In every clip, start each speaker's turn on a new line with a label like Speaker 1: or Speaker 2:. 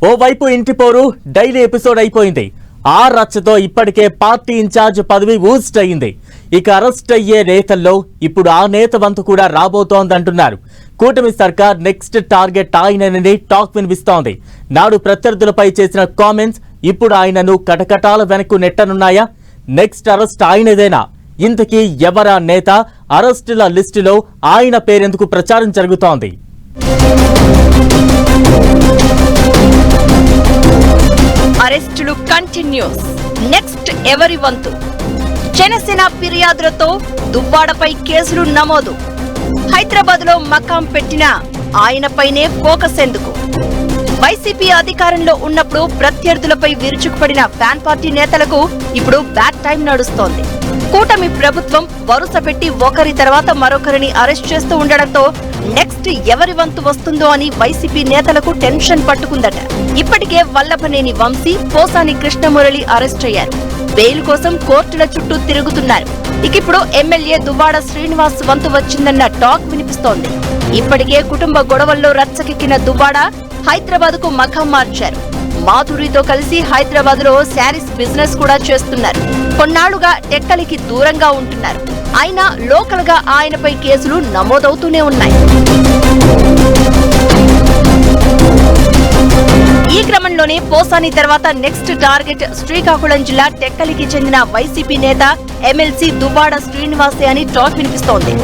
Speaker 1: ఓవైపు ఇంటి పోరు డైలీ ఎపిసోడ్ అయిపోయింది. ఆ రచ్చతో ఇప్పటికే పార్టీ ఇన్ఛార్జ్ పదవి ఊస్ట్ అయింది. ఇక అరెస్ట్ అయ్యే నేతల్లో ఇప్పుడు ఆ నేత వంతు కూడా రాబోతోందంటున్నారు. కూటమి సర్కార్ నెక్స్ట్ టార్గెట్ ఆయనని టాక్ వినిపిస్తోంది. నాడు ప్రత్యర్థులపై చేసిన కామెంట్స్ ఇప్పుడు ఆయనను కటకటాల వెనక్కు నెట్టనున్నాయా? Next arrest ఆయనదేనా? ఇంతకీ ఎవరా నేత? అరెస్టుల లిస్టులో ఆయన పేరెందుకు ప్రచారం జరుగుతోంది?
Speaker 2: అరెస్టులు కంటిన్యూస్. నెక్స్ట్ ఎవరి వంతు? జనసేన ఫిర్యాదులతో దువ్వాడపై కేసులు నమోదు. హైదరాబాద్ లో మకాం పెట్టిన ఆయనపైనే ఫోకస్ ఎందుకు? వైసీపీ అధికారంలో ఉన్నప్పుడు ప్రత్యర్థులపై విరుచుకుపడిన ఫ్యాన్ పార్టీ నేతలకు ఇప్పుడు బ్యాడ్ టైం నడుస్తోంది. కూటమి ప్రభుత్వం వరుస పెట్టి ఒకరి తర్వాత మరొకరిని అరెస్ట్ చేస్తూ ఉండడంతో నెక్స్ట్ ఎవరి వంతు వస్తుందో అని వైసీపీ నేతలకు టెన్షన్ పట్టుకుందట. ఇప్పటికే వల్లభనేని వంశీ, పోసాని కృష్ణమురళి అరెస్ట్ అయ్యారు. బెయిల్ కోసం కోర్టుల చుట్టూ తిరుగుతున్నారు. ఇకిప్పుడు ఎమ్మెల్యే దువ్వాడ శ్రీనివాస్ వంతు వచ్చిందన్న టాక్ వినిపిస్తోంది. ఇప్పటికే కుటుంబ గొడవల్లో రచ్చకెక్కిన దువ్వాడ హైదరాబాద్ కు మఖం మార్చారు. మాధురితో కలిసి హైదరాబాద్ లో శారీస్ బిజినెస్ కూడా చేస్తున్నారు. కొన్నాళ్లుగా టెక్కలికి దూరంగా ఉంటున్నారు. అయినా లోకల్ గా ఆయనపై కేసులు నమోదవుతూనే ఉన్నాయి. ఈ క్రమంలోనే పోసాని తర్వాత నెక్స్ట్ టార్గెట్ శ్రీకాకుళం జిల్లా టెక్కలికి చెందిన వైసీపీ నేత ఎమ్మెల్సీ దువ్వాడ శ్రీనివాసే అని టాక్ వినిపిస్తోంది.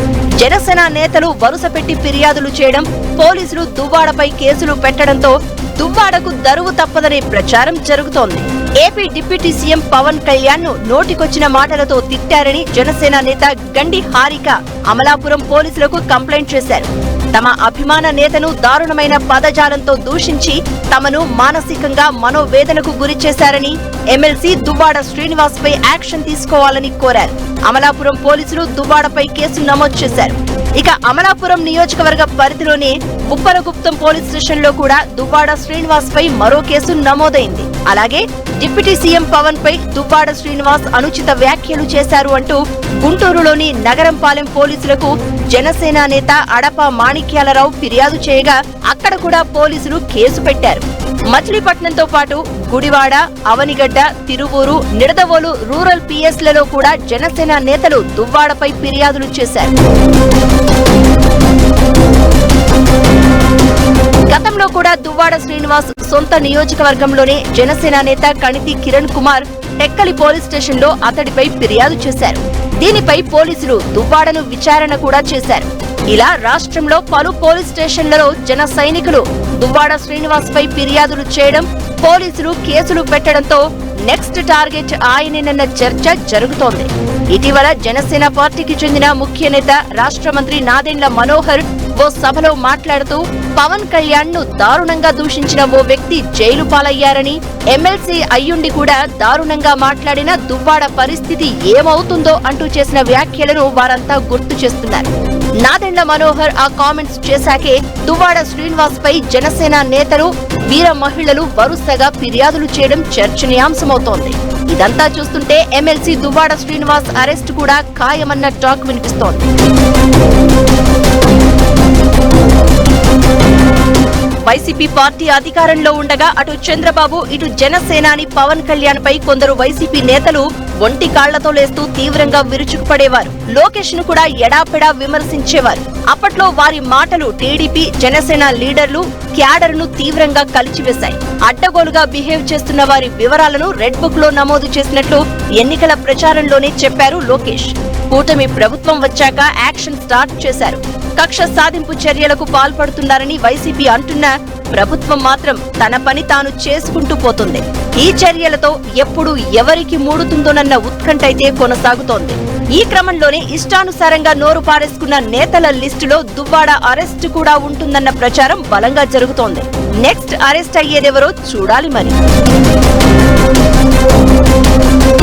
Speaker 2: జనసేన నేతలు వరుస పెట్టి ఫిర్యాదులు చేయడం, పోలీసులు దువ్వాడపై కేసులు పెట్టడంతో దువ్వాడకు దరువు తప్పదనే ప్రచారం జరుగుతోంది. AP deputy CM Pawan Kalyan ను నోటికొచ్చిన మాటలతో తిట్టారని జనసేన నేత గండి హారిక అమలాపురం పోలీసులకు కంప్లైంట్ చేశారు. తమ అభిమాన నేతను దారుణమైన పదజాలంతో దూషించి తమను మానసికంగా మనోవేదనకు గురి చేశారని ఎమ్మెల్సీ దువ్వాడ శ్రీనివాస్ పై యాక్షన్ తీసుకోవాలని కోరారు. అమలాపురం పోలీసులు దువ్వాడపై కేసు నమోదు చేశారు. ఇక అమలాపురం నియోజకవర్గ పరిధిలోనే ఉప్పరగుప్తం పోలీస్ స్టేషన్ లో కూడా దువ్వాడ శ్రీనివాస్ పై మరో కేసు నమోదైంది. అలాగే డిప్యూటీ సీఎం పవన్ పై దువ్వాడ శ్రీనివాస్ అనుచిత వ్యాఖ్యలు చేశారు అంటూ గుంటూరులోని నగరంపాలెం పోలీసులకు జనసేన నేత అడప మాణిక్యాలరావు ఫిర్యాదు చేయగా అక్కడ కూడా పోలీసులు కేసు పెట్టారు. మచిలీపట్నంతో పాటు గుడివాడ, అవనిగడ్డ, తిరువూరు, నిడదవోలు రూరల్ పిఎస్లలో కూడా జనసేన నేతలు దువ్వాడపై ఫిర్యాదులు చేశారు. గతంలో కూడా దువ్వాడ శ్రీనివాస్ సొంత నియోజకవర్గంలోనే జనసేన నేత కణితి కిరణ్ కుమార్ టెక్కలి పోలీస్ స్టేషన్ లో అతడిపై ఫిర్యాదు చేశారు. దీనిపై పోలీసులు దువ్వాడను విచారణ కూడా చేశారు. ఇలా రాష్ట్రంలో పలు పోలీస్ స్టేషన్లలో జన సైనికులు దువ్వాడ శ్రీనివాస్ పై ఫిర్యాదులు చేయడం, పోలీసులు కేసులు పెట్టడంతో నెక్స్ట్ టార్గెట్ ఆయనేనన్న చర్చ జరుగుతోంది. ఇటీవల జనసేన పార్టీకి చెందిన ముఖ్య నేత రాష్ట్ర మంత్రి నాదెండ్ల మనోహర్ ఓ సభలో మాట్లాడుతూ పవన్ కళ్యాణ్ ను దారుణంగా దూషించిన ఓ వ్యక్తి జైలు పాలయ్యారని, ఎమ్మెల్సీ అయ్యుండి కూడా దారుణంగా మాట్లాడిన దువ్వాడ పరిస్థితి ఏమవుతుందో అంటూ చేసిన వ్యాఖ్యలను వారంతా గుర్తు చేస్తున్నారు. నాదెండ్ల మనోహర్ ఆ కామెంట్స్ చేశాకే దువ్వాడ శ్రీనివాస్ పై జనసేన నేతలు, వీర మహిళలు వరుసగా ఫిర్యాదులు చేయడం చర్చనీయాంశమవుతోంది. ఇదంతా చూస్తుంటే ఎమ్మెల్సీ దువ్వాడ శ్రీనివాస్ అరెస్ట్ కూడా ఖాయమన్న టాక్ వినిపిస్తోంది. వైసీపీ పార్టీ అధికారంలో ఉండగా అటు చంద్రబాబు, ఇటు జనసేనాని పవన్ కళ్యాణ్ పై కొందరు వైసీపీ నేతలు ఒంటి కాళ్లతో లేస్తూ తీవ్రంగా విరుచుకుపడేవారు. లోకేష్ ను కూడా ఎడాపెడా విమర్శించేవారు. అప్పట్లో వారి మాటలు టీడీపీ, జనసేన లీడర్లు, క్యాడర్ ను తీవ్రంగా కలిచివేశాయి. అడ్డగోలుగా బిహేవ్ చేస్తున్న వారి వివరాలను రెడ్ బుక్ లో నమోదు చేసినట్లు ఎన్నికల ప్రచారంలోనే చెప్పారు లోకేష్. కూటమి ప్రభుత్వం వచ్చాక యాక్షన్ స్టార్ట్ చేశారు. కక్ష సాధింపు చర్యలకు పాల్పడుతున్నారని వైసీపీ అంటున్నా ప్రభుత్వం మాత్రం తన పని తాను చేసుకుంటూ పోతుంది. ఈ చర్యలతో ఎప్పుడు ఎవరికి మూడుతుందోనన్న ఉత్కంఠ అయితే కొనసాగుతోంది. ఈ క్రమంలోనే ఇష్టానుసారంగా నోరు పారేసుకున్న నేతల లిస్టులో దువ్వాడ అరెస్టు కూడా ఉంటుందన్న ప్రచారం బలంగా జరుగుతోంది. నెక్స్ట్ అరెస్ట్ అయ్యేదెవరో చూడాలి మరి.